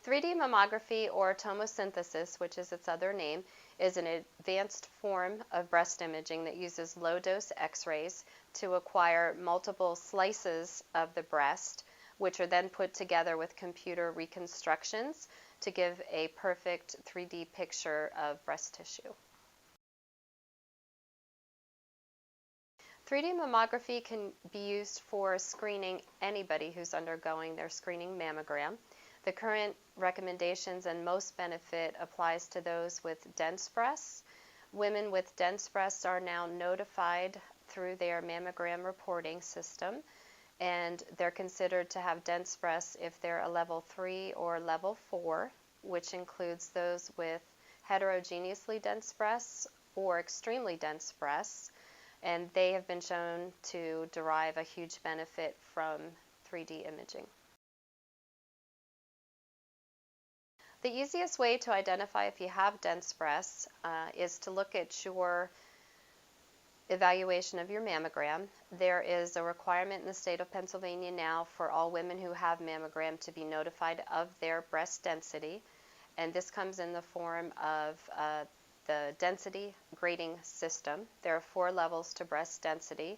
3D mammography, or tomosynthesis, which is its other name, is an advanced form of breast imaging that uses low-dose X-rays to acquire multiple slices of the breast, which are then put together with computer reconstructions to give a perfect 3D picture of breast tissue. 3D mammography can be used for screening anybody who's undergoing their screening mammogram. The current recommendations and most benefit applies to those with dense breasts. Women with dense breasts are now notified through their mammogram reporting system, and they're considered to have dense breasts if they're a level 3 or level 4, which includes those with heterogeneously dense breasts or extremely dense breasts, and they have been shown to derive a huge benefit from 3D imaging. The easiest way to identify if you have dense breasts is to look at your evaluation of your mammogram. There is a requirement in the state of Pennsylvania now for all women who have mammogram to be notified of their breast density, and this comes in the form of the density grading system. There are 4 levels to breast density,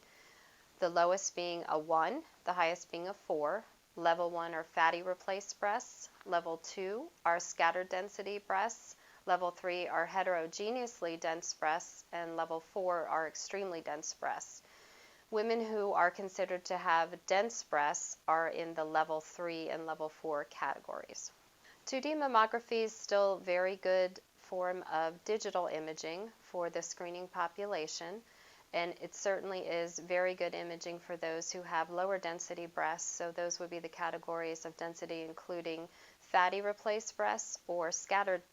the lowest being a 1, the highest being a 4. Level 1 are fatty replaced breasts. Level 2 are scattered density breasts. Level 3 are heterogeneously dense breasts, and level 4 are extremely dense breasts. Women who are considered to have dense breasts are in the level 3 and level 4 categories. 2D mammography is still a very good form of digital imaging for the screening population, and it certainly is very good imaging for those who have lower density breasts. So those would be the categories of density including fatty replaced breasts or scattered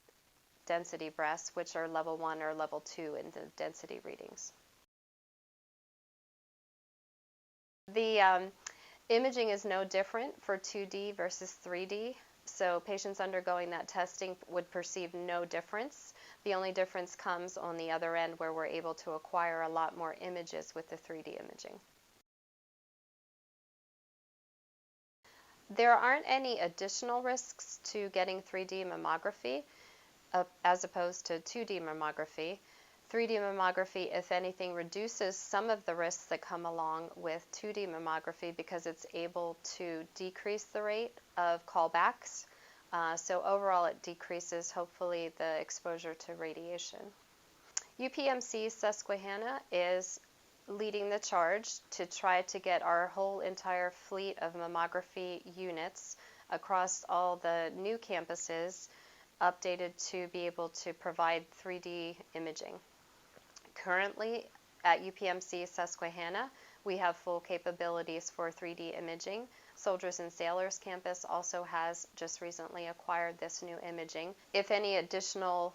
density breasts, which are level 1 or level 2 in the density readings. The imaging is no different for 2D versus 3D. So patients undergoing that testing would perceive no difference. The only difference comes on the other end, where we're able to acquire a lot more images with the 3D imaging. There aren't any additional risks to getting 3D mammography as opposed to 2D mammography. 3D mammography, if anything, reduces some of the risks that come along with 2D mammography because it's able to decrease the rate of callbacks. So overall, it decreases, hopefully, the exposure to radiation. UPMC Susquehanna is leading the charge to try to get our whole entire fleet of mammography units across all the new campuses updated to be able to provide 3D imaging. Currently, at UPMC Susquehanna, we have full capabilities for 3D imaging. Soldiers and Sailors campus also has just recently acquired this new imaging. If any additional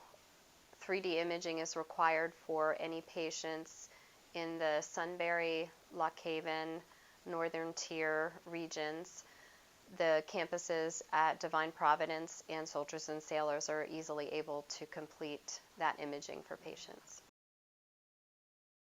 3D imaging is required for any patients in the Sunbury, Lock Haven, Northern Tier regions, the campuses at Divine Providence and Soldiers and Sailors are easily able to complete that imaging for patients.